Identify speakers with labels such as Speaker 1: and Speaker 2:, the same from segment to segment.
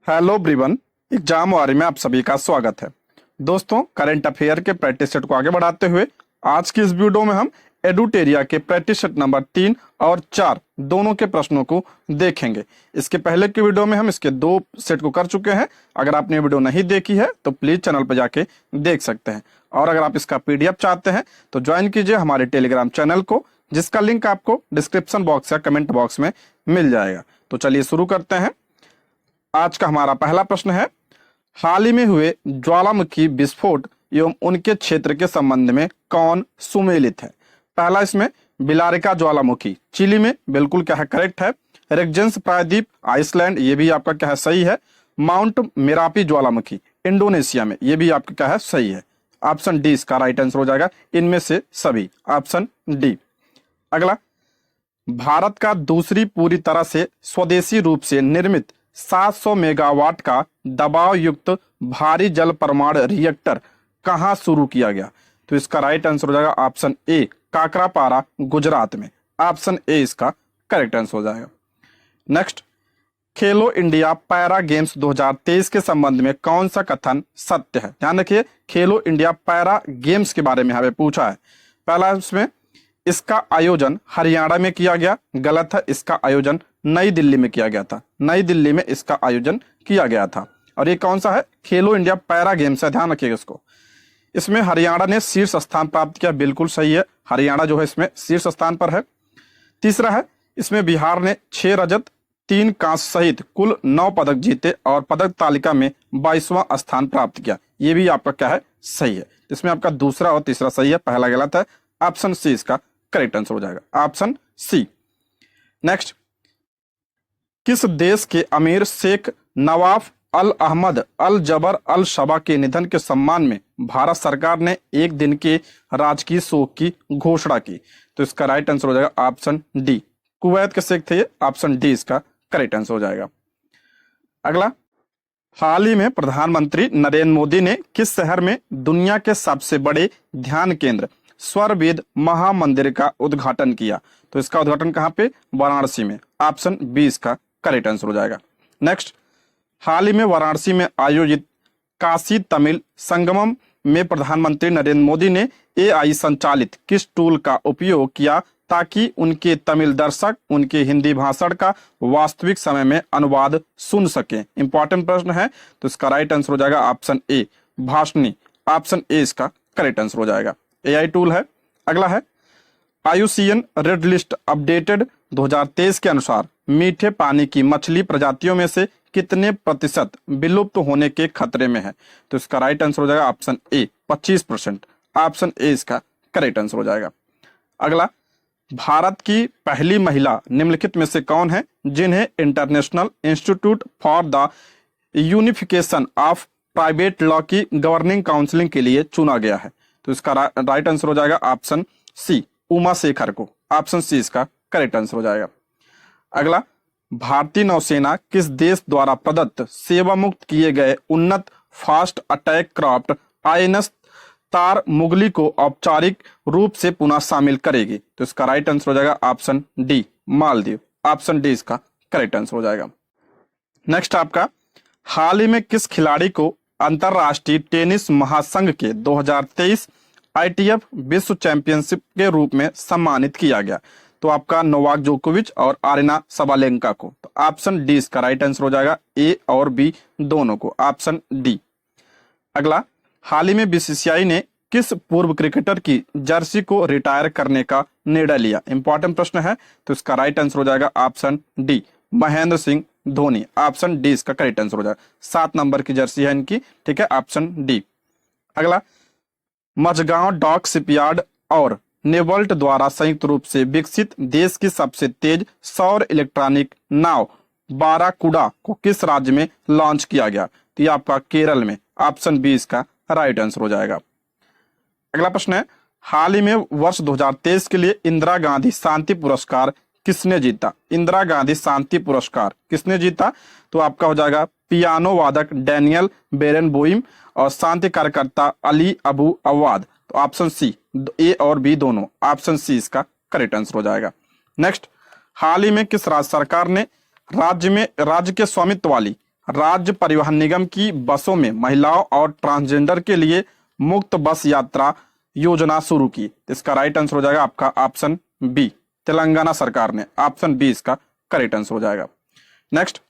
Speaker 1: Hello everyone, exam वारी में आप सभी का स्वागत है। दोस्तों, करंट अफेयर के प्रैक्टिस सेट को आगे बढ़ाते हुए आज की इस वीडियो में हम एडुटेरिया के प्रैक्टिस सेट नंबर 3 और 4 दोनों के प्रश्नों को देखेंगे। इसके पहले की वीडियो में हम इसके 2 सेट को कर चुके हैं। अगर आपने वीडियो नहीं देखी है तो प्लीज चैनल पर जाके देख सकते हैं, और अगर आप इसका PDF चाहते हैं तो ज्वाइन कीजिए हमारे टेलीग्राम चैनल को, जिसका लिंक आपको डिस्क्रिप्शन बॉक्स या कमेंट बॉक्स में मिल जाएगा। तो चलिए शुरू करते हैं। आज का हमारा पहला प्रश्न है, हाल ही में हुए ज्वालामुखी विस्फोट एवं उनके क्षेत्र के संबंध में कौन सुमेलित है। पहला इसमें बिलारिका ज्वालामुखी चिली में, बिल्कुल क्या है करेक्ट है। रेक्जेंस प्रायद्वीप आइसलैंड, ये भी आपका क्या है सही है। माउंट मेरापी ज्वालामुखी इंडोनेशिया में, ये भी आपका क्या है सही है। ऑप्शन डी इसका राइट आंसर हो जाएगा, इनमें से सभी, ऑप्शन डी। अगला, भारत का दूसरी पूरी तरह से स्वदेशी रूप से निर्मित 700 मेगावाट का दबाव युक्त भारी जल परमाणु रिएक्टर कहां शुरू किया गया। तो इसका राइट आंसर हो जाएगा ऑप्शन ए, काकरापारा गुजरात में। ऑप्शन ए इसका करेक्ट आंसर हो जाएगा। नेक्स्ट, खेलो इंडिया पैरा गेम्स 2023 के संबंध में कौन सा कथन सत्य है। ध्यान रखिए, खेलो इंडिया पैरा गेम्स के बारे में हमें पूछा है। पहला इसमें, इसका आयोजन हरियाणा में किया गया, गलत है। इसका आयोजन नई दिल्ली में किया गया था, नई दिल्ली में इसका आयोजन किया गया था। और ये कौन सा है, खेलो इंडिया पैरा गेम्स है, ध्यान रखिएगा इसको। इसमें हरियाणा ने शीर्ष स्थान प्राप्त किया, बिल्कुल सही है, हरियाणा जो है इसमें शीर्ष स्थान पर है। तीसरा है, इसमें बिहार ने 6 रजत 3 कांस्य सहित कुल 9 पदक जीते और पदक तालिका में 22वां स्थान प्राप्त किया, ये भी आपका क्या है सही है। इसमें आपका दूसरा और तीसरा सही है, पहला गलत है। ऑप्शन सी इसका करेक्ट आंसर हो जाएगा, ऑप्शन सी। नेक्स्ट, किस देश के अमीर शेख नवाफ अल अहमद अल जबर अल शबा के निधन के सम्मान में भारत सरकार ने एक दिन के राजकीय शोक की घोषणा की। तो इसका राइट आंसर हो जाएगा ऑप्शन डी, कुवैत के शेख थे ये। ऑप्शन डी इसका करेक्ट आंसर हो जाएगा। अगला, हाल ही में प्रधानमंत्री नरेंद्र मोदी ने किस शहर में दुनिया के सबसे बड़े ध्यान केंद्र स्वरवेद महामंदिर का उद्घाटन किया। तो इसका उद्घाटन कहां पे, वाराणसी में। ऑप्शन बी इसका करेक्ट आंसर हो जाएगा। नेक्स्ट, हाल ही में वाराणसी में आयोजित काशी तमिल संगमम में प्रधानमंत्री नरेंद्र मोदी ने AI संचालित किस टूल का उपयोग किया ताकि उनके तमिल दर्शक उनके हिंदी भाषण का वास्तविक समय में अनुवाद सुन सकें। इंपॉर्टेंट प्रश्न है, तो इसका राइट आंसर हो जाएगा option A, Bhashini. Option A इसका करेक्ट आंसर हो जाएगा, AI टूल है। अगला है, IUCN रेड लिस्ट अपडेटेड 2023 के अनुसार मीठे पानी की मछली प्रजातियों में से कितने प्रतिशत विलुप्त होने के खतरे में है। तो इसका राइट आंसर हो जाएगा ऑप्शन ए, 25%। ऑप्शन ए इसका करेक्ट आंसर हो जाएगा। अगला, भारत की पहली महिला निम्नलिखित में से कौन है जिन्हें international institute for the unification of private law की गवर्निंग काउंसिलिंग के लिए चुना गया है। तो इसका राइट आंसर हो जाएगा ऑप्शन सी, उमा शेखर को। ऑप्शन सी इसका करेक्ट आंसर हो जाएगा। अगला, भारतीय नौसेना किस देश द्वारा प्रदत्त सेवा मुक्त किए गए उन्नत फास्ट अटैक क्राफ्ट INS तार मुगली को औपचारिक रूप से पुनः शामिल करेगी। तो इसका राइट आंसर हो जाएगा option D, Maldives. Option D इसका करेक्ट आंसर हो जाएगा। नेक्स्ट आपका, हाल ही में किस खिलाड़ी को अंतरराष्ट्रीय टेनिस महासंघ के 2023 ITF विश्व चैंपियनशिप के रूप में सम्मानित किया गया। तो आपका नोवाक जोकोविच और आरिना सबालेंका को। तो ऑप्शन डी इसका राइट आंसर हो जाएगा, ए और बी दोनों को। Option D. अगला, हाल ही में BCCI ने किस पूर्व क्रिकेटर की जर्सी को रिटायर करने का निर्णय लिया। इंपॉर्टेंट प्रश्न है, तो इसका राइट आंसर हो जाएगा option D, Mahendra Singh Dhoni. Option D इसका करेक्ट आंसर हो जाएगा, 7 नंबर की जर्सी है इनकी, ठीक है, ऑप्शन डी। अगला, मझगांव डॉक शिपयार्ड और नेवल्ट द्वारा संयुक्त रूप से विकसित देश की सबसे तेज सौर इलेक्ट्रॉनिक नाव बाराकुडा को किस राज्य में लॉन्च किया गया। तो ये आपका केरल में। ऑप्शन बी इसका राइट आंसर हो जाएगा। अगला प्रश्न है, हाल ही में वर्ष 2023 के लिए इंदिरा गांधी शांति पुरस्कार किसने जीता। इंदिरा गांधी शांति पुरस्कार किसने जीता। तो आपका हो जाएगा पियानो वादक डैनियल बेरेनबोइम और शांति कार्यकर्ता अली अबू अवाद। तो ऑप्शन सी, ए और बी दोनों। ऑप्शन सी इसका करेक्ट आंसर हो जाएगा। नेक्स्ट, हाल ही में किस राज्य सरकार ने राज्य के स्वामित्व वाली राज्य परिवहन निगम की बसों में महिलाओं और ट्रांसजेंडर के लिए मुफ्त बस यात्रा योजना शुरू की। इसका राइट आंसर हो जाएगा आपका ऑप्शन बी, तेलंगाना सरकार ने। ऑप्शन बी इसका करेक्ट आंसर हो जाएगा। नेक्स्ट,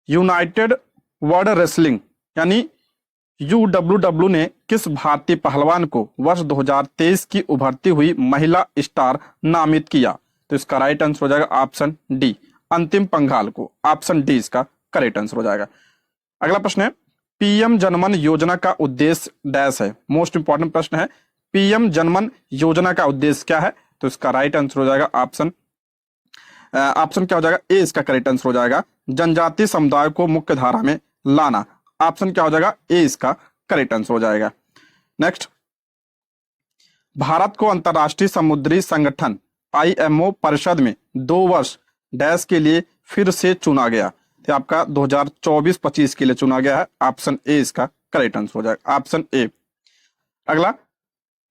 Speaker 1: यूनाइटेड वर्ल्ड रेसलिंग यानी UWW ने किस भारतीय पहलवान को वर्ष 2023 की उभरती हुई महिला स्टार नामित किया? तो इसका राइट आंसर हो जाएगा ऑप्शन डी, अंतिम पंघाल को। ऑप्शन डी इसका करेक्ट आंसर हो जाएगा। अगला प्रश्न है, पीएम जनमन योजना का उद्देश्य डैश है? मोस्ट इंपॉर्टेंट प्रश्न है, पीएम जनमन योजना का उद्देश्य क्या है? तो इसका राइट आंसर हो जाएगा ऑप्शन क्या हो जाएगा? ए इसका करेक्ट आंसर हो जाएगा, जनजातीय समुदाय को मुख्य धारा में लाना। ऑप्शन क्या हो जाएगा? ए इसका करेक्ट आंसर हो जाएगा। नेक्स्ट, भारत को अंतरराष्ट्रीय समुद्री संगठन IMO परिषद में 2 वर्ष डैश के लिए फिर से चुना गया। तो आपका 2024-25 के लिए चुना गया है। ऑप्शन ए इसका करेक्ट आंसर हो जाएगा, ऑप्शन ए। अगला,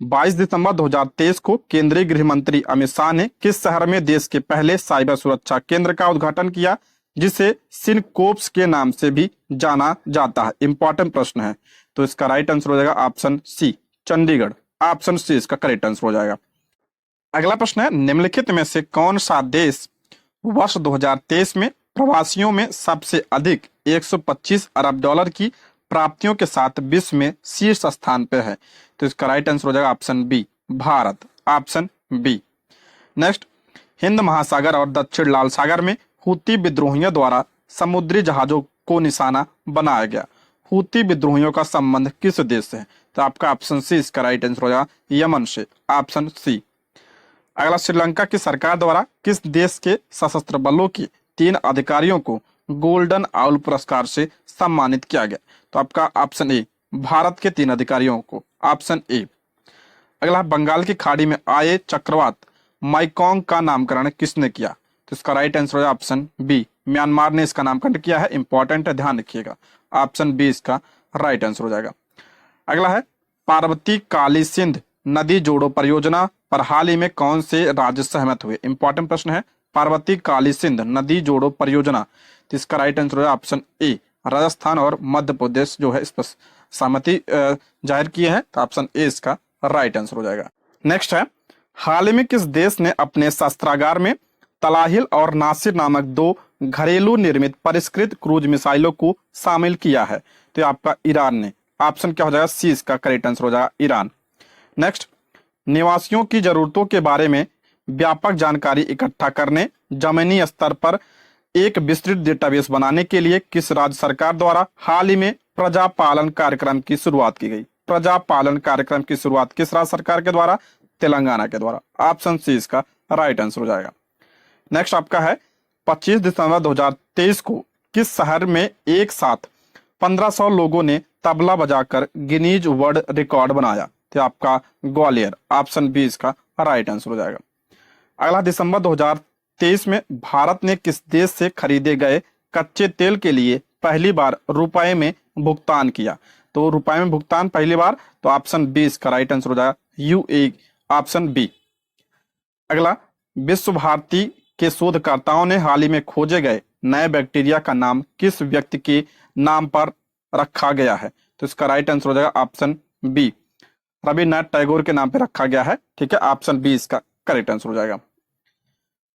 Speaker 1: 22 दिसंबर 2023 को केंद्रीय गृह मंत्री अमित शाह ने किस शहर में देश के पहले साइबर सुरक्षा केंद्र का उद्घाटन किया, जिसे सिनकोप्स के नाम से भी जाना जाता है? इंपॉर्टेंट प्रश्न है। तो इसका राइट आंसर हो जाएगा option C, Chandigarh. Option C इसका करेक्ट आंसर हो जाएगा। अगला प्रश्न है, निम्नलिखित में से कौन सा देश वर्ष 2023 में प्रवासियों में सबसे अधिक 125 अरब डॉलर की प्राप्तियों के साथ विश्व में शीर्ष स्थान पर है? तो इसका राइट आंसर हो जाएगा option B, Bharat. Option B. Next, हिंद महासागर और दक्षिण लाल सागर में हूती विद्रोहियों द्वारा समुद्री जहाजों को निशाना बनाया गया। हूती विद्रोहियों का संबंध किस देश से है? तो आपका ऑप्शन सी इसका राइट आंसर हो जाएगा, यमन से। Option C. अगला, श्रीलंका की सरकार द्वारा किस देश के सशस्त्र बलों के 3 अधिकारियों को गोल्डन आउल पुरस्कार से सम्मानित किया गया? तो आपका ऑप्शन ए, भारत के 3 अधिकारियों को। Option A. अगला, बंगाल की खाड़ी में आए चक्रवात माइकोंग का नामकरण किसने किया? तो इसका राइट आंसर हो जाएगा ऑप्शन बी, म्यांमार ने इसका नामकरण किया है। इंपॉर्टेंट है, ध्यान रखिएगा। ऑप्शन बी इसका राइट आंसर हो जाएगा। अगला है, पार्वती काली सिंध नदी जोड़ो परियोजना पर हाल ही में कौन से राज्य सहमत हुए? इंपॉर्टेंट प्रश्न है, पार्वती काली सिंध नदी जोड़ो परियोजना। तो इसका राइट आंसर है ऑप्शन ए, राजस्थान और मध्य प्रदेश जो है इस पर सहमति जाहिर किए हैं। तो ऑप्शन ए इसका राइट आंसर हो जाएगा। नेक्स्ट है, हाल ही में किस देश ने अपने शस्त्रागार में तलाहिल और नासिर नामक 2 घरेलू निर्मित परिष्कृत क्रूज मिसाइलों को शामिल किया है? तो आपका ईरान ने। ऑप्शन क्या हो जाएगा? सी इसका करेक्ट आंसर हो जाएगा, ईरान। नेक्स्ट, निवासियों की जरूरतों के बारे में व्यापक जानकारी इकट्ठा करने, जमीनी स्तर पर एक विस्तृत डेटाबेस बनाने के लिए किस राज्य सरकार द्वारा हाल ही में प्रजापालन कार्यक्रम की शुरुआत की गई? प्रजापालन कार्यक्रम की शुरुआत किस राज्य सरकार के द्वारा? तेलंगाना के द्वारा। ऑप्शन सी इसका राइट आंसर हो जाएगा। नेक्स्ट आपका है, 25 दिसंबर 2023 को किस शहर में एक साथ 1500 लोगों ने तबला बजाकर गिनीज वर्ल्ड रिकॉर्ड बनाया? तो आपका ग्वालियर। ऑप्शन बी इसका राइट आंसर हो जाएगा। अगला, दिसंबर 2023 में भारत ने किस देश से खरीदे गए कच्चे तेल के लिए पहली बार रुपए में भुगतान किया? तो रुपए में भुगतान पहली बार, तो ऑप्शन बी इसका राइट आंसर हो जाएगा, UAE। Option B. अगला, विश्व भारती के शोधकर्ताओं ने हाल ही में खोजे गए नए बैक्टीरिया का नाम किस व्यक्ति के नाम पर रखा गया है? तो इसका राइट आंसर हो जाएगा ऑप्शन बी, रविन्द्रनाथ टैगोर के नाम पे रखा गया है। ठीक है, ऑप्शन बी इसका करेक्ट आंसर हो जाएगा।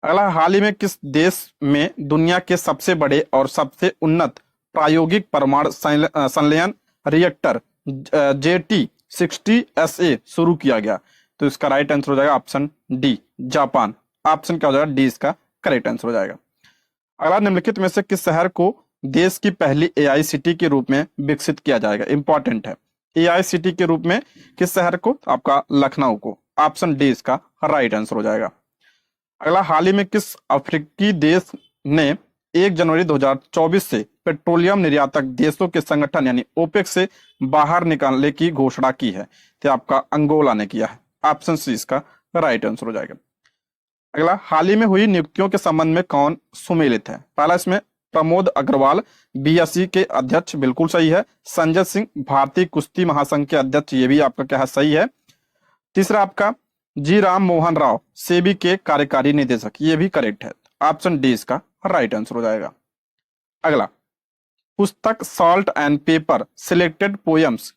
Speaker 1: अगला, हाल ही में किस देश में दुनिया के सबसे बड़े और सबसे उन्नत प्रायोगिक परमाणु संलयन रिएक्टर JT60SA शुरू किया गया? तो इसका राइट आंसर हो जाएगा ऑप्शन डी, जापान। ऑप्शन क्या हो जाएगा? डी इसका करेक्ट आंसर हो जाएगा। अगला, निम्नलिखित में से किस शहर को देश की पहली AI सिटी के रूप में विकसित किया जाएगा? इंपॉर्टेंट है, AI सिटी के रूप में किस शहर को? आपका लखनऊ को। ऑप्शन डी इसका राइट आंसर हो जाएगा। अगला, हाल ही में किस अफ्रीकी देश ने 1 जनवरी 2024 से पेट्रोलियम निर्यातक देशों के संगठन यानी OPEC से बाहर निकालने की घोषणा की है? तो आपका अंगोला ने किया है। ऑप्शन सी इसका राइट आंसर हो जाएगा। अगला, हाल ही में हुई नियुक्तियों के संबंध में कौन सुमेलित है? पहला इसमें प्रमोद अग्रवाल BSE के अध्यक्ष, बिल्कुल सही है। संजय सिंह भारतीय कुश्ती महासंघ के अध्यक्ष, ये भी आपका क्या है? सही है। तीसरा आपका जी राम मोहन राव सेबी के कार्यकारी निदेशक, ये भी करेक्ट है। ऑप्शन डी इसका राइट आंसर हो जाएगा। अगला, पुस्तक salt and paper selected poems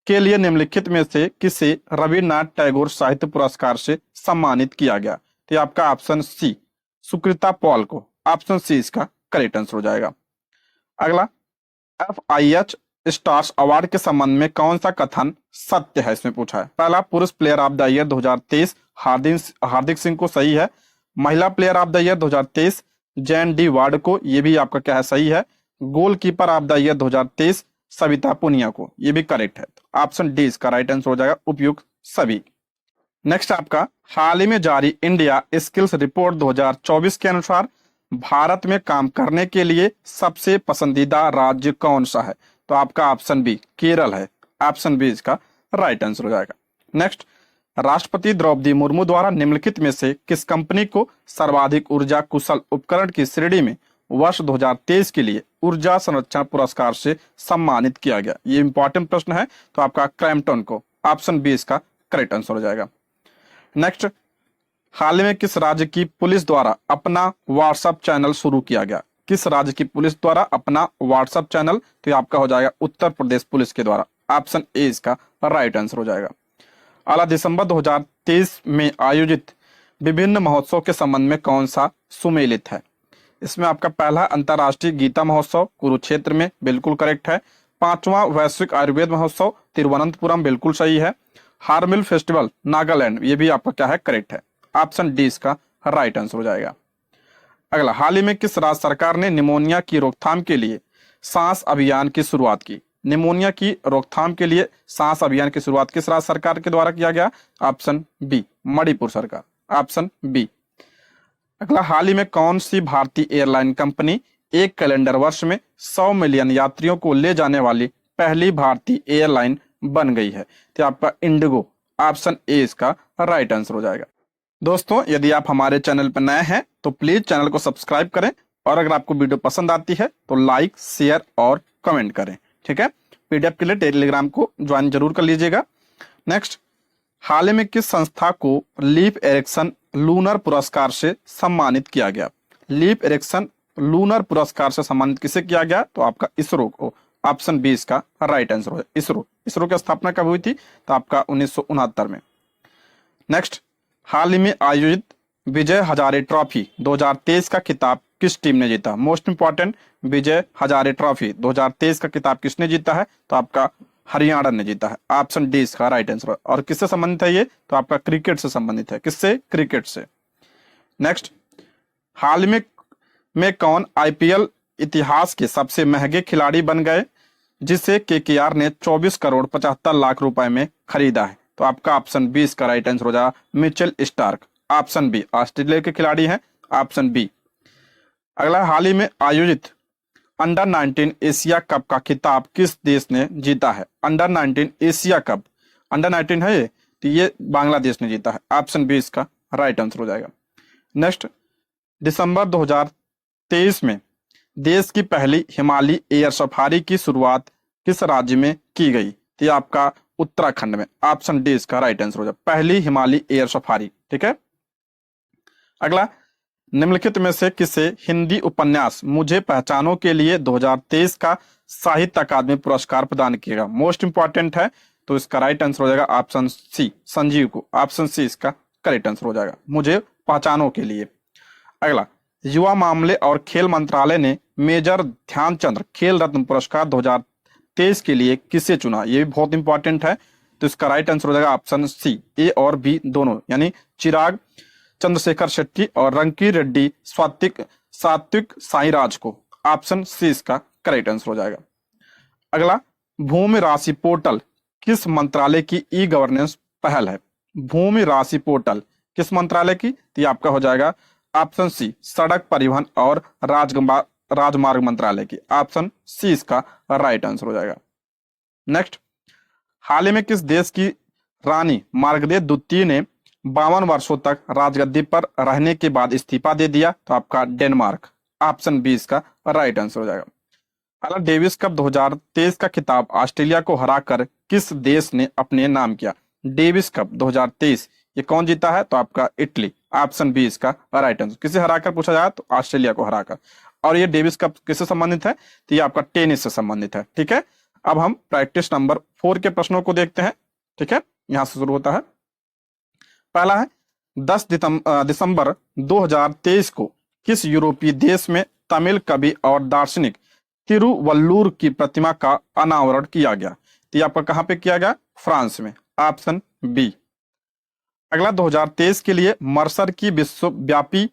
Speaker 1: के लिए निम्नलिखित में से किसे रविन्द्रनाथ टैगोर साहित्य पुरस्कार से सम्मानित किया गया? तो ये आपका ऑप्शन सी सुकृता पॉल को, ऑप्शन सी इसका करेक्ट आंसर हो जाएगा। अगला, FIH स्टार्स अवार्ड के संबंध में कौन सा कथन सत्य है, इसमें पूछा है। पहला, पुरुष प्लेयर ऑफ द ईयर 2023 हार्दिक सिंह को, सही है। महिला player of the year 2023 Jain D ward को, ये भी आपका क्या है, सही है। Goalkeeper of the year 2023 Savita Punia को, ये भी करेक्ट है। तो ऑप्शन डी इसका राइट आंसर हो जाएगा, उपयुक्त सभी। नेक्स्ट आपका, हाल ही में जारी इंडिया स्किल्स रिपोर्ट 2024 के अनुसार भारत में काम करने के लिए सबसे पसंदीदा राज्य कौन सा है? तो आपका ऑप्शन बी केरल है, ऑप्शन बी इसका राइट आंसर हो जाएगा। नेक्स्ट, राष्ट्रपति द्रौपदी मुर्मू द्वारा निम्नलिखित में से किस कंपनी को सर्वाधिक ऊर्जा कुशल उपकरण की श्रेणी में वर्ष 2023 के लिए ऊर्जा संरक्षण पुरस्कार से सम्मानित किया गया? ये इंपॉर्टेंट प्रश्न है, तो आपका क्रैम्पटन को, ऑप्शन बी इसका करेक्ट आंसर हो जाएगा। नेक्स्ट, हाल ही में किस राज्य की पुलिस द्वारा अपना व्हाट्सएप चैनल शुरू किया गया? किस राज्य की पुलिस द्वारा अपना व्हाट्सएप चैनल? तो ये आपका हो जाएगा उत्तर प्रदेश पुलिस के द्वारा, ऑप्शन ए इसका राइट आंसर हो जाएगा। अगला, दिसंबर 2023 में आयोजित विभिन्न महोत्सव के संबंध में कौन सा सुमेलित है? इसमें आपका पहला, अंतर्राष्ट्रीय गीता महोत्सव कुरुक्षेत्र में, बिल्कुल करेक्ट है। पांचवा, वैश्विक आयुर्वेद महोत्सव तिरुवनंतपुरम, बिल्कुल सही है। हार्मिल फेस्टिवल नागालैंड, ये भी आपका क्या है, करेक्ट है। ऑप्शन डी इसका राइट आंसर हो जाएगा। अगला, हाल ही में किस राज्य सरकार ने निमोनिया की रोकथाम के लिए सांस अभियान की शुरुआत की? निमोनिया की रोकथाम के लिए सांस अभियान की शुरुआत किस राज्य सरकार के द्वारा किया गया? ऑप्शन बी मणिपुर सरकार, ऑप्शन बी। अगला, हाल ही में कौन सी भारतीय एयरलाइन कंपनी एक कैलेंडर वर्ष में 100 मिलियन यात्रियों को ले जाने वाली पहली भारतीय एयरलाइन बन गई है? तो आपका इंडिगो, ऑप्शन ए इसका राइट आंसर हो जाएगा। दोस्तों, यदि आप हमारे चैनल पर नए हैं तो प्लीज चैनल को सब्सक्राइब करें, और अगर आपको वीडियो पसंद आती है तो लाइक, शेयर और कमेंट करें, ठीक है। PDF के लिए टेलीग्राम को ज्वाइन जरूर कर लीजिएगा। नेक्स्ट, हाल ही में किस संस्था को लीप एरिक्सन लूनर पुरस्कार से सम्मानित किया गया? लीप एरिक्सन लूनर पुरस्कार से सम्मानित किसे किया गया? तो आपका इसरो को, ऑप्शन बी इसका राइट आंसर हो जाएगा। इसरो की स्थापना कब हुई थी? तो आपका 1969 में। नेक्स्ट, हाल ही में आयोजित विजय हजारे ट्रॉफी 2023 का खिताब किस टीम ने जीता? Most important, Vijay Hazare trophy 2023 का खिताब किसने जीता है? तो आपका हरियाणा ने जीता है, ऑप्शन डी इसका राइट आंसर। और किससे संबंधित है ये? तो आपका क्रिकेट से संबंधित है। किससे? क्रिकेट से। नेक्स्ट, हाल में कौन IPL इतिहास के सबसे महंगे खिलाड़ी बन गए, जिसे KKR ने 24 करोड़ 75 लाख रुपए में खरीदा है? तो आपका ऑप्शन बी इसका राइट आंसर हो जाएगा, Mitchell Starc, option B. Australia के खिलाड़ी हैं, ऑप्शन बी। अगला, हाल ही में आयोजित अंडर 19 एशिया कप का खिताब किस देश ने जीता है? अंडर 19 एशिया कप, अंडर 19 है ये, तो ये बांग्लादेश ने जीता है, ऑप्शन बी इसका राइट आंसर हो जाएगा। नेक्स्ट, दिसंबर 2023 में देश की पहली हिमालयी एयर सफारी की शुरुआत किस राज्य में की गई? तो ये आपका उत्तराखंड में, ऑप्शन डी इसका राइट आंसर हो जाएगा, पहली हिमालयी एयर सफारी, ठीक है। अगला, निम्नलिखित में से किसे हिंदी उपन्यास मुझे पहचानो के लिए 2023 का साहित्य अकादमी पुरस्कार प्रदान किया? मोस्ट इंपॉर्टेंट है, तो इसका राइट आंसर हो जाएगा ऑप्शन सी संजीव को, ऑप्शन सी इसका करेक्ट आंसर हो जाएगा, मुझे पहचानो के लिए। अगला, युवा मामले और खेल मंत्रालय ने मेजर ध्यानचंद खेल रत्न पुरस्कार 2023 के लिए किसे चुना? ये भी बहुत इंपॉर्टेंट है, तो इसका राइट आंसर हो जाएगा ऑप्शन सी, ए और बी दोनों, यानी चिराग चंद्रशेखर शेट्टी और रंकी रेड्डी सात्विक साईराज को, ऑप्शन सी इसका करेक्ट आंसर हो जाएगा। अगला, भूमि राशि पोर्टल किस मंत्रालय की ई गवर्नेंस पहल है? भूमि राशि पोर्टल किस मंत्रालय की? तो ये आपका हो जाएगा ऑप्शन सी, सड़क परिवहन और राजमार्ग मंत्रालय की, ऑप्शन सी इसका राइट आंसर हो जाएगा। नेक्स्ट, हाल ही में किस देश की रानी मार्गरेट द्वितीय ने 52 वर्षों तक राजगद्दी पर रहने के बाद इस्तीफा दे दिया? तो आपका डेनमार्क, ऑप्शन बी इसका राइट आंसर हो जाएगा। अगला, डेविस कप 2023 का खिताब ऑस्ट्रेलिया को हराकर किस देश ने अपने नाम किया? डेविस कप 2023 ये कौन जीता है? तो आपका इटली, ऑप्शन बी इसका राइट आंसर। किसे हराकर पूछा जाए तो ऑस्ट्रेलिया को हराकर। और ये डेविस कप किससे संबंधित है? तो ये आपका टेनिस से संबंधित है। ठीक है, अब हम प्रैक्टिस नंबर 4 के प्रश्नों को देखते हैं। ठीक है, यहां से शुरू होता है। पहला है 10 दिसंबर 2023 को किस यूरोपीय देश में तमिल कवि और दार्शनिक तिरुवल्लुवर की प्रतिमा का अनावरण किया गया? तो ये आपका कहां पे किया गया? फ्रांस में, ऑप्शन बी। अगला 2023 के लिए मर्सर की विश्वव्यापी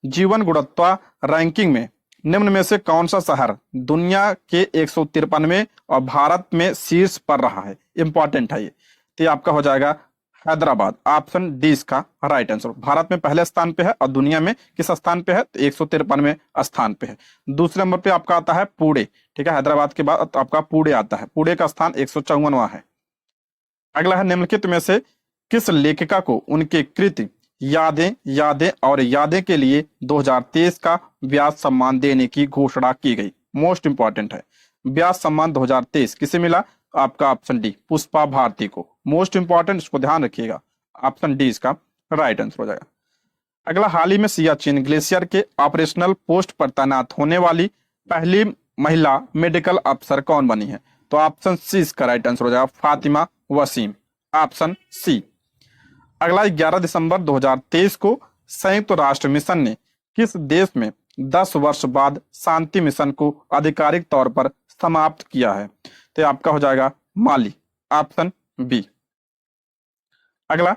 Speaker 1: जीवन गुणवत्ता रैंकिंग में निम्न में से कौन सा शहर दुनिया के 153वें और भारत में शीर्ष पर रहा है? इंपॉर्टेंट है ये। तो ये आपका हो जाएगा हैदराबाद, ऑप्शन डी इसका राइट आंसर। भारत में पहले स्थान पे है और दुनिया में किस स्थान पे है? तो 153वें स्थान पे है। दूसरे नंबर पे आपका आता है पुणे। ठीक है, हैदराबाद के बाद आपका पुणे आता है, पुणे का स्थान 154वां है। अगला है निम्नलिखित में से किस लेखिका को उनके कृति यादें यादें और यादें के लिए 2023 का व्यास सम्मान देने की घोषणा की गई? मोस्ट इंपॉर्टेंट है, व्यास सम्मान 2023 किसे मिला? आपका ऑप्शन डी पुष्पा भारती को। मोस्ट इंपॉर्टेंट, इसको ध्यान रखिएगा, ऑप्शन डी इसका राइट आंसर हो जाएगा। अगला, हाल ही में सियाचिन ग्लेशियर के ऑपरेशनल पोस्ट पर तैनात होने वाली पहली महिला मेडिकल अफसर कौन बनी है? तो ऑप्शन सी इसका राइट आंसर हो जाएगा, फातिमा वसीम, ऑप्शन सी। अगला, 11 दिसंबर 2023 को संयुक्त राष्ट्र मिशन ने किस देश में 10 वर्ष बाद शांति मिशन को आधिकारिक तौर पर समाप्त किया है? तो आपका हो जाएगा माली, ऑप्शन बी। अगला,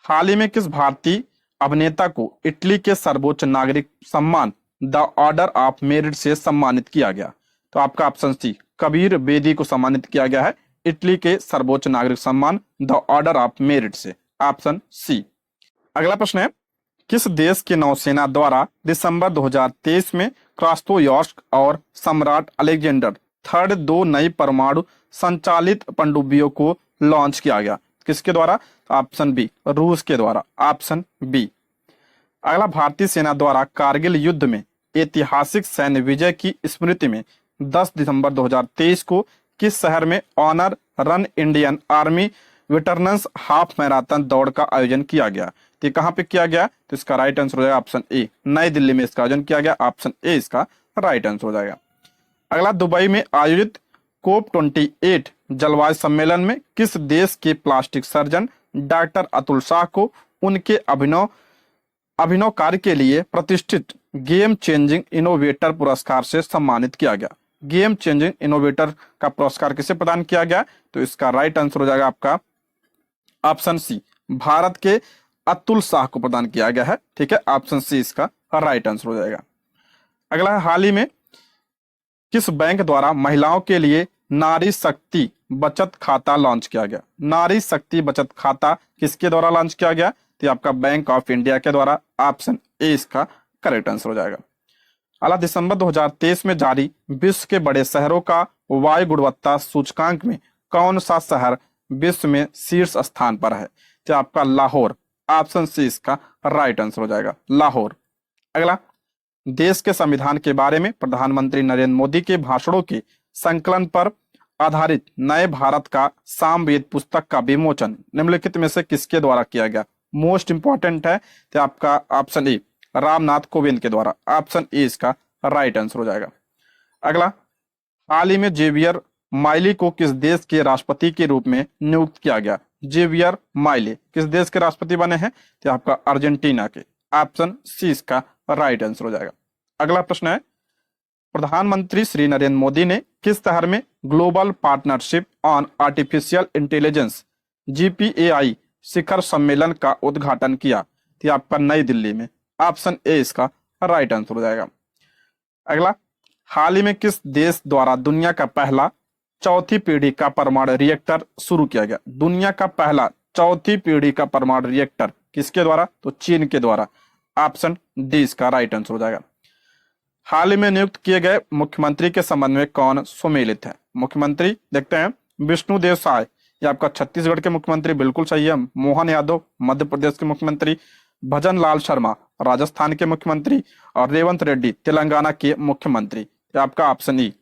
Speaker 1: हाल ही में किस भारतीय अभिनेता को इटली के सर्वोच्च नागरिक सम्मान द ऑर्डर ऑफ मेरिट से सम्मानित किया गया? तो आपका ऑप्शन सी कबीर बेदी को सम्मानित किया गया है इटली के सर्वोच्च नागरिक सम्मान द ऑर्डर ऑफ मेरिट से, ऑप्शन सी। अगला प्रश्न है, किस देश की नौसेना द्वारा दिसंबर 2023 में क्रास्नोयार्स्क और सम्राट अलेक्जेंडर थर्ड 2 नई परमाणु संचालित पनडुब्बियों को लॉन्च किया गया? किसके द्वारा? ऑप्शन बी रूस के द्वारा, ऑप्शन बी। अगला, भारतीय सेना द्वारा कारगिल युद्ध में ऐतिहासिक सैन्य विजय की स्मृति में 10 दिसंबर 2023 को किस शहर में honour run Indian army veterans half marathon दौड़ का आयोजन किया गया? तो कहां पे किया गया? तो इसका राइट आंसर हो जाएगा ऑप्शन ए, नई दिल्ली में इसका आयोजन किया गया, ऑप्शन ए इसका राइट आंसर हो जाएगा। अगला, दुबई में आयोजित COP28 जलवायु सम्मेलन में किस देश के plastic surgeon doctor Atul Shah को उनके अभिनव कार्य के लिए प्रतिष्ठित गेम चेंजिंग इनोवेटर पुरस्कार से सम्मानित किया गया? गेम चेंजिंग इनोवेटर का पुरस्कार किसे प्रदान किया गया? तो इसका राइट आंसर हो जाएगा आपका ऑप्शन सी, भारत के अतुल शाह को प्रदान किया गया है। ठीक है, ऑप्शन सी इसका राइट आंसर हो जाएगा। अगला, हाल ही में किस बैंक द्वारा महिलाओं के लिए नारी शक्ति बचत खाता लॉन्च किया गया? नारी शक्ति बचत खाता किसके द्वारा लॉन्च किया गया? तो आपका बैंक ऑफ इंडिया के द्वारा, ऑप्शन ए इसका करेक्ट आंसर हो जाएगा। अगला, दिसंबर 2023 में जारी विश्व के बड़े शहरों का वायु गुणवत्ता सूचकांक में कौन सा शहर विश्व में शीर्ष स्थान पर है? तो आपका लाहौर, ऑप्शन सी इसका राइट आंसर हो जाएगा, लाहौर। अगला, देश के संविधान के बारे में प्रधानमंत्री नरेंद्र मोदी के भाषणों के संकलन पर आधारित नए भारत का सामवेद पुस्तक का विमोचन निम्नलिखित में से किसके द्वारा किया गया? मोस्ट इंपॉर्टेंट है, तो आपका ऑप्शन ए रामनाथ कोविंद के द्वारा, ऑप्शन ए इसका राइट आंसर हो जाएगा। अगला, हाल ही में जेवियर माइली को किस देश के राष्ट्रपति के रूप में नियुक्त किया गया? जेवियर माइली किस देश के राष्ट्रपति बने हैं? तो आपका अर्जेंटीना के, ऑप्शन सी इसका राइट आंसर हो जाएगा। अगला प्रश्न है, प्रधानमंत्री श्री नरेंद्र मोदी ने किस शहर में global partnership on artificial intelligence GPAI शिखर सम्मेलन का उद्घाटन किया? तो आपका नई दिल्ली में, ऑप्शन ए इसका राइट आंसर हो जाएगा। अगला, हाल ही में किस देश द्वारा दुनिया का पहला चौथी पीढ़ी का परमाणु रिएक्टर शुरू किया गया? दुनिया का पहला चौथी पीढ़ी का परमाणु रिएक्टर किसके द्वारा? तो चीन के द्वारा, ऑप्शन डी इसका राइट आंसर हो जाएगा। हाल ही में नियुक्त किए गए मुख्यमंत्री के संबंध में कौन सुमेलित है? मुख्यमंत्री देखते हैं, विष्णु देव साय ये आपका छत्तीसगढ़ के मुख्यमंत्री, बिल्कुल सही है। मोहन यादव मध्य प्रदेश के मुख्यमंत्री, भजन लाल शर्मा राजस्थान के मुख्यमंत्री और रेवंत रेड्डी तेलंगाना के मुख्यमंत्री। आपका ऑप्शन ई,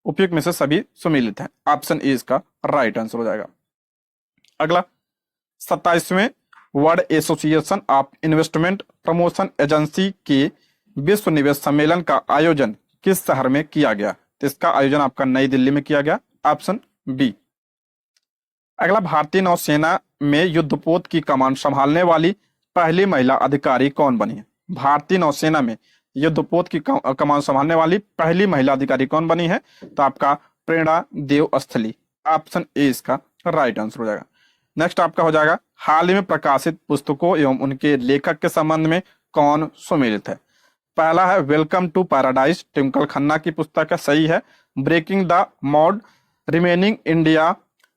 Speaker 1: उपयुक्त में से सभी सुमेलित हैं, ऑप्शन ए इसका राइट आंसर हो जाएगा। अगला, 27वें world association of investment promotion agency के विश्व निवेश सम्मेलन का आयोजन किस शहर में किया गया? तो इसका आयोजन आपका नई दिल्ली में किया गया, ऑप्शन बी। अगला, भारतीय नौसेना में युद्धपोत की कमान संभालने वाली पहली महिला अधिकारी कौन बनी है? भारतीय नौसेना में युद्धपोत की कमान संभालने वाली पहली महिला अधिकारी कौन बनी है? तो आपका प्रेरणा देव स्थली, ऑप्शन ए इसका राइट आंसर हो जाएगा। नेक्स्ट आपका हो जाएगा, हाल ही में प्रकाशित पुस्तकों एवं उनके लेखक के संबंध में कौन सुमेलित है? पहला है welcome to paradise, Twinkle Khanna की पुस्तक है, सही है। Breaking the mould, reimagining India,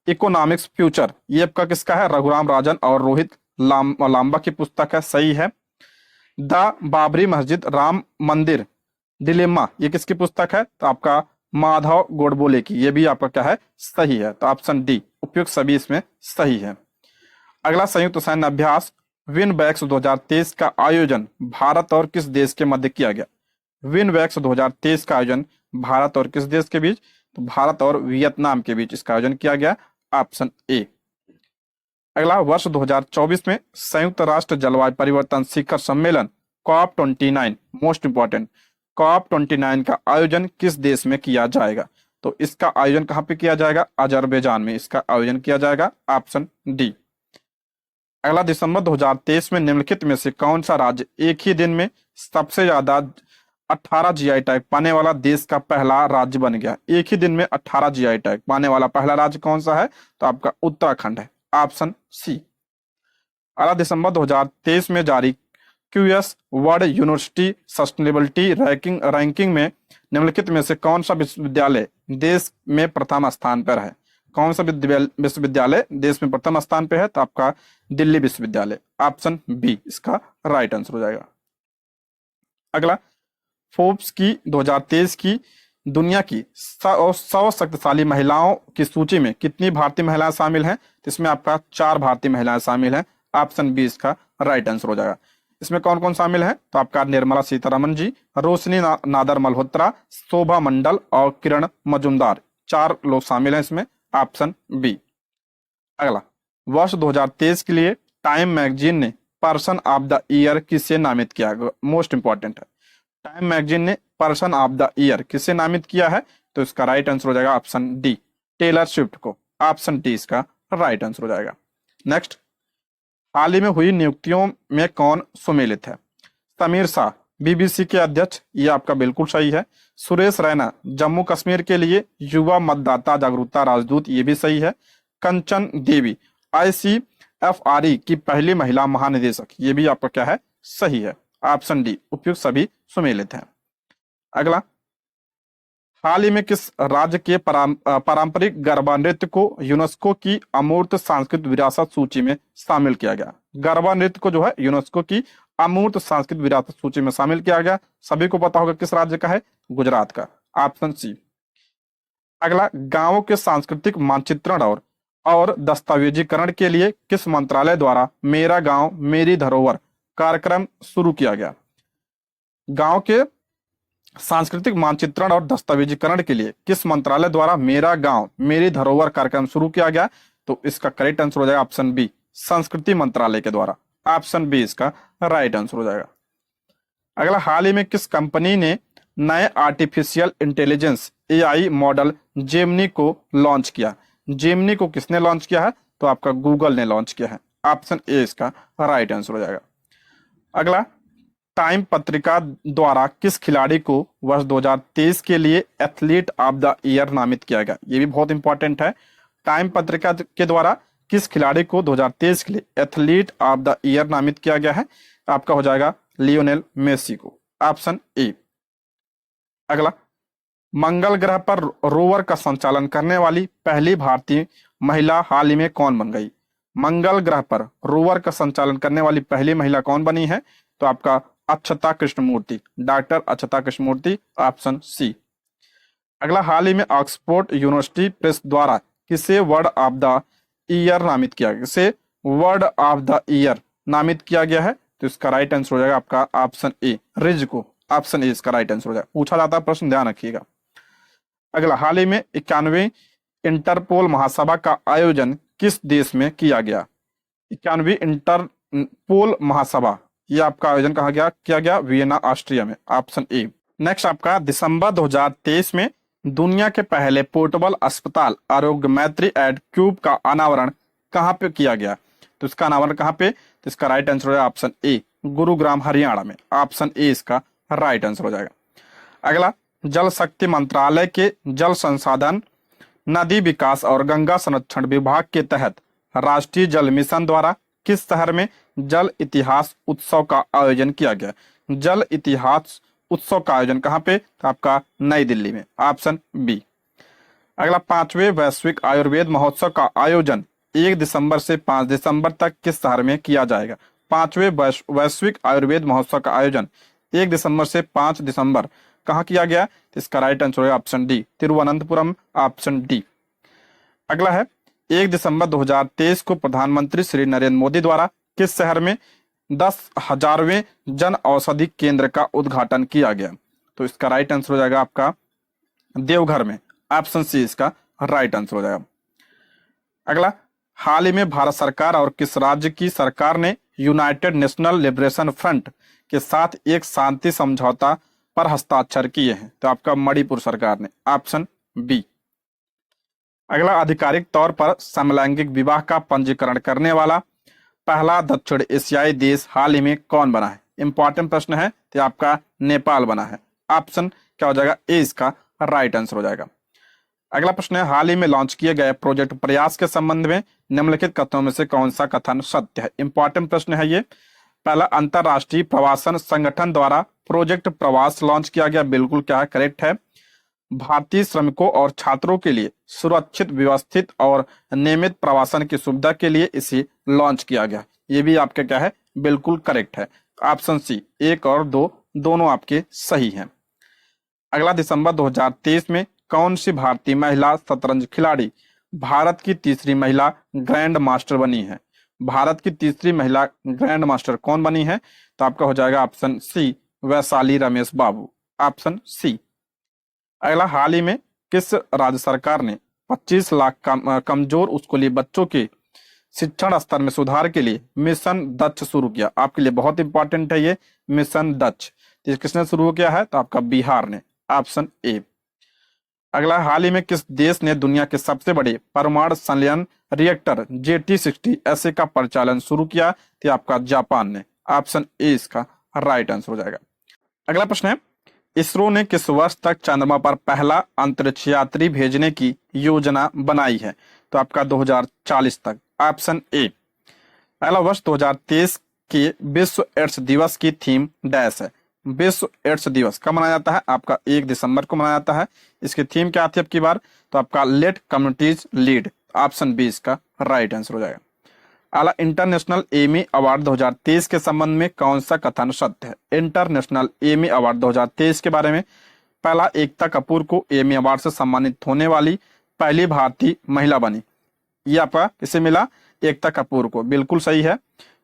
Speaker 1: economics future, ये आपका किसका है? रघुराम राजन और रोहित लांबा की पुस्तक है, सही है। द बाबरी मस्जिद राम मंदिर डिलेमा, ये किसकी पुस्तक है? तो आपका माधव गोडबोले की, ये भी आपका क्या है? सही है। तो ऑप्शन डी, उपयुक्त सभी इसमें सही है। अगला, संयुक्त सैन्य अभ्यास विनबैक्स 2023 का आयोजन भारत और किस देश के मध्य किया गया? विनबैक्स 2023 का आयोजन भारत और किस देश के बीच? तो भारत और वियतनाम के बीच इसका आयोजन किया गया, ऑप्शन ए। अगला, वर्ष 2024 में संयुक्त राष्ट्र जलवायु परिवर्तन शिखर सम्मेलन COP29, मोस्ट इंपॉर्टेंट, COP29 का आयोजन किस देश में किया जाएगा? तो इसका आयोजन कहां पे किया जाएगा? अजरबैजान में इसका आयोजन किया जाएगा, ऑप्शन डी। अगला, दिसंबर 2023 में निम्नलिखित में से कौन सा राज्य एक ही दिन में सबसे ज्यादा 18 जीआई टैग पाने वाला देश का पहला राज्य बन गया? एक ही दिन में 18 जीआई टैग पाने वाला पहला राज्य कौन सा है? तो आपका उत्तराखंड है, ऑप्शन सी। अगला, दिसंबर 2023 में जारी QS world university sustainability ranking में निम्नलिखित में से कौन सा विश्वविद्यालय देश में प्रथम स्थान पर है? कौन सा विश्वविद्यालय देश में प्रथम स्थान पे है? तो आपका दिल्ली विश्वविद्यालय, ऑप्शन बी इसका राइट आंसर हो जाएगा। अगला, फोर्ब्स की 2023 की दुनिया की 100 शक्तिशाली महिलाओं की सूची में कितनी भारतीय महिलाएं शामिल हैं? तो इसमें आपका 4 भारतीय महिलाएं शामिल हैं, ऑप्शन बी इसका राइट आंसर हो जाएगा। इसमें कौन कौन शामिल है? तो आपका निर्मला सीतारमन जी, रोशनी नादर मल्होत्रा, शोभा मंडल और किरण मजुमदार, 4 लोग शामिल हैं इसमें, ऑप्शन बी। अगला, वर्ष 2023 के लिए टाइम मैगजीन ने पर्सन ऑफ द ईयर किसे नामित किया? मोस्ट इंपॉर्टेंट है, टाइम मैगजीन ने पर्सन ऑफ द ईयर किसे नामित किया है? तो इसका राइट आंसर हो जाएगा ऑप्शन डी, टेलर स्विफ्ट को, ऑप्शन डी इसका राइट आंसर हो जाएगा। नेक्स्ट, हाल ही में हुई नियुक्तियों में कौन सुमेलित है? समीर शाह, बीबीसी के अध्यक्ष, ये आपका बिल्कुल सही है। सुरेश रैना, जम्मू कश्मीर के लिए युवा मतदाता जागरूकता राजदूत, ये भी सही है। कंचन देवी, ICFRE की पहली महिला महानिदेशक, ये भी आपका क्या है? सही है, ऑप्शन डी, उपयुक्त सभी सुमेलित हैं। अगला, हाल ही में किस राज्य के पारंपरिक गरबा नृत्य को यूनेस्को की अमूर्त सांस्कृतिक विरासत सूची में शामिल किया गया? गरबा नृत्य को जो है यूनेस्को की अमूर्त सांस्कृतिक विरासत सूची में शामिल किया गया, सभी को पता होगा किस राज्य का है? गुजरात का, ऑप्शन सी। अगला, गांवों के सांस्कृतिक मानचित्रण और दस्तावेजीकरण के लिए किस मंत्रालय द्वारा मेरा गांव मेरी धरोहर कार्यक्रम शुरू किया गया? गांव के सांस्कृतिक मानचित्रण और दस्तावेजीकरण के लिए किस मंत्रालय द्वारा मेरा गांव मेरी धरोहर कार्यक्रम शुरू किया गया? तो इसका करेक्ट आंसर हो जाएगा ऑप्शन बी, संस्कृति मंत्रालय के द्वारा, ऑप्शन बी इसका राइट आंसर हो जाएगा। अगला, हाल ही में किस कंपनी ने नए artificial intelligence AI model Gemini को लॉन्च किया? जेमिनी को किसने लॉन्च किया है? तो आपका गूगल ने लॉन्च किया है, ऑप्शन ए इसका राइट आंसर हो जाएगा। अगला, टाइम पत्रिका द्वारा किस खिलाड़ी को वर्ष 2023 के लिए एथलीट ऑफ द ईयर नामित किया गया? ये भी बहुत इंपॉर्टेंट है। टाइम पत्रिका के द्वारा किस खिलाड़ी को 2023 के लिए एथलीट ऑफ द ईयर नामित किया गया है? आपका हो जाएगा लियोनेल मेसी को, ऑप्शन ए। अगला, मंगल ग्रह पर रोवर का संचालन करने वाली पहली भारतीय महिला हाल ही में कौन बन गई? मंगल ग्रह पर रोवर का संचालन करने वाली पहली महिला कौन बनी है? तो आपका अक्षता कृष्णमूर्ति, डॉक्टर अक्षता कृष्णमूर्ति, ऑप्शन सी। अगला, हाल ही में ऑक्सफोर्ड यूनिवर्सिटी प्रेस द्वारा किसे वर्ड ऑफ द ईयर नामित किया गया? किसे वर्ड ऑफ द ईयर नामित किया गया है? तो इसका राइट आंसर हो जाएगा आपका ऑप्शन ए, रिज को, ऑप्शन ए इसका राइट आंसर हो जाएगा। पूछा जाता है प्रश्न, ध्यान रखिएगा। अगला, हाल ही में 91वीं इंटरपोल महासभा का आयोजन किस देश में किया गया? 91वीं इंटरपोल महासभा, ये आपका आयोजन कहा गया किया गया वियना ऑस्ट्रिया में, ऑप्शन ए। नेक्स्ट आपका दिसंबर 2023 में दुनिया के पहले पोर्टेबल अस्पताल आरोग्य मैत्री एट क्यूब का अनावरण कहाँ पे किया गया? तो इसका अनावरण कहाँ पे? तो इसका राइट आंसर हो जाएगा ऑप्शन ए, गुरुग्राम हरियाणा में। ऑप्शन ए इसका राइट आंसर हो जाएगा। अगला, जल शक्ति मंत्रालय के जल संसाधन, नदी विकास और गंगा संरक्षण विभाग के तहत राष्ट्रीय जल मिशन द्वारा किस शहर में जल इतिहास उत्सव का आयोजन किया गया? जल इतिहास उत्सव का आयोजन कहाँ पे? तो आपका नई दिल्ली में। Option B. अगला, 5वें वैश्विक आयुर्वेद महोत्सव का आयोजन 1 दिसंबर से 5 दिसंबर तक किस शहर में किया जाएगा? 5वें वैश्विक आयुर्वेद महोत्सव का आयोजन 1 दिसंबर से 5 दिसंबर कहाँ किया गया? तो इसका राइट आंसर है option D, Thiruvananthapuram. Option D. अगला है, 1 दिसंबर 2023 को प्रधानमंत्री श्री नरेंद्र मोदी द्वारा किस शहर में 10,000वें जन औषधि केंद्र का उद्घाटन किया गया? तो इसका राइट आंसर हो जाएगा आपका देवघर में। ऑप्शन सी इसका राइट आंसर हो जाएगा। अगला, हाल ही में भारत सरकार और किस राज्य की सरकार ने यूनाइटेड नेशनल लिबरेशन फ्रंट के साथ एक शांति समझौता पर हस्ताक्षर किए हैं? तो आपका मणिपुर सरकार ने। Option B. अगला, आधिकारिक तौर पर समलैंगिक विवाह का पंजीकरण करने वाला पहला दक्षिण एशियाई देश हाल ही में कौन बना है? इंपॉर्टेंट प्रश्न है, तो आपका नेपाल बना है। ऑप्शन क्या हो जाएगा? ए इसका राइट आंसर हो जाएगा। अगला प्रश्न है, हाल ही में लॉन्च किए गए प्रोजेक्ट प्रयास के संबंध में निम्नलिखित कथनों में से कौन सा कथन सत्य है? इंपॉर्टेंट प्रश्न है ये। पहला, अंतरराष्ट्रीय प्रवासन संगठन द्वारा प्रोजेक्ट प्रवास लॉन्च किया गया, बिल्कुल क्या है? करेक्ट है। भारतीय श्रमिकों और छात्रों के लिए सुरक्षित, व्यवस्थित और नियमित प्रवासन की सुविधा के लिए इसे लॉन्च किया गया, ये भी आपका क्या है? बिल्कुल करेक्ट है। ऑप्शन सी, 1 और 2 दोनों आपके सही हैं। अगला, दिसंबर 2023 में कौन सी भारतीय महिला शतरंज खिलाड़ी भारत की तीसरी महिला ग्रैंड मास्टर बनी है? भारत की तीसरी महिला ग्रैंड मास्टर कौन बनी है? तो आपका हो जाएगा option C, Vaishali Ramesh Babu. Option C. अगला, हाल ही में किस राज्य सरकार ने 25 लाख कमजोर स्कूली बच्चों के शिक्षण स्तर में सुधार के लिए मिशन दक्ष शुरू किया? आपके लिए बहुत इंपॉर्टेंट है ये मिशन दक्ष। तो किसने शुरू किया है? तो आपका बिहार ने। Option A. अगला, हाल ही में किस देश ने दुनिया के सबसे बड़े परमाणु संलयन रिएक्टर JT60 ऐसे का परिचालन शुरू किया? तो आपका जापान ने। ऑप्शन ए इसका राइट आंसर हो जाएगा। अगला प्रश्न है, इसरो ने किस वर्ष तक चंद्रमा पर पहला अंतरिक्ष यात्री भेजने की योजना बनाई है? तो आपका 2040 तक। Option A. अगला, वर्ष 2023 के विश्व एड्स दिवस की थीम डैश है। विश्व एड्स दिवस कब मनाया जाता है? आपका 1 दिसंबर को मनाया जाता है। इसकी थीम क्या थी अब की बार? तो आपका let communities lead. Option B इसका राइट आंसर हो जाएगा। अगला, इंटरनेशनल एमी अवार्ड 2023 के संबंध में कौन सा कथन सत्य है? इंटरनेशनल एमी अवार्ड 2023 के बारे में, पहला, एकता कपूर को एमी अवार्ड से सम्मानित होने वाली पहली भारतीय महिला बनी। ये आपका किसे मिला? एकता कपूर को, बिल्कुल सही है।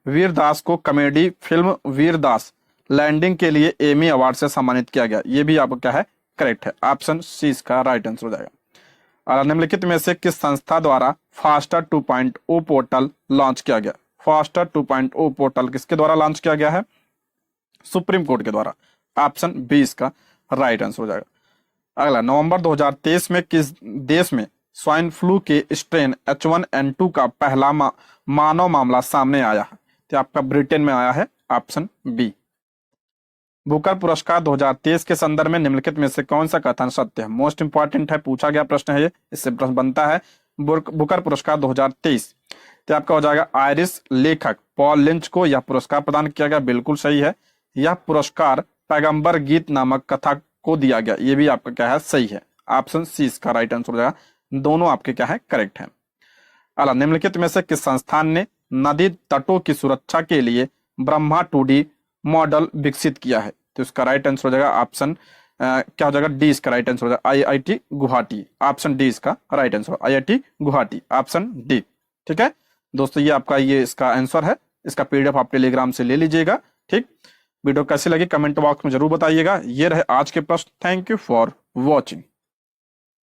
Speaker 1: वीर दास को कॉमेडी फिल्म वीर दास लैंडिंग के लिए एमी अवार्ड से सम्मानित किया गया, ये भी आपको क्या है? करेक्ट है। ऑप्शन सी इसका राइट आंसर हो जाएगा। और निम्नलिखित में से किस संस्था द्वारा फास्टर 2.0 पोर्टल लॉन्च किया गया? फास्टर 2.0 पोर्टल किसके द्वारा लॉन्च किया गया है? सुप्रीम कोर्ट के द्वारा। ऑप्शन बी इसका राइट आंसर हो जाएगा। अगला, नवंबर 2023 में किस देश में स्वाइन फ्लू के स्ट्रेन H1N2 का पहला मानव मामला सामने आया है? तो आपका ब्रिटेन में आया है। Option B. बुकर पुरस्कार 2023 के संदर्भ में निम्नलिखित में से कौन सा कथन सत्य है? मोस्ट इंपॉर्टेंट है, पूछा गया प्रश्न है ये, इससे प्रश्न बनता है। बुकर पुरस्कार 2023 तो आपका हो जाएगा आयरिश लेखक पॉल लिंच को यह पुरस्कार प्रदान किया गया, बिल्कुल सही है। यह पुरस्कार पैगंबर गीत नामक कथा को दिया गया, ये भी आपका क्या है? सही है। ऑप्शन सी इसका राइट आंसर हो जाएगा। दोनों आपके क्या है? करेक्ट है। अगला, निम्नलिखित में से किस संस्थान ने नदी तटों की सुरक्षा के लिए ब्रह्मा 2D मॉडल विकसित किया है? तो इसका राइट आंसर हो जाएगा ऑप्शन क्या हो जाएगा? डी इसका राइट आंसर हो जाएगा, IIT गुवाहाटी। ऑप्शन डी इसका right answer, IIT Guwahati. Option D. ठीक है दोस्तों, ये आपका ये इसका आंसर है। इसका PDF आप टेलीग्राम से ले लीजिएगा। ठीक, वीडियो कैसी लगी कमेंट बॉक्स में जरूर बताइएगा। ये रहे आज के प्रश्न। Thank you for watching.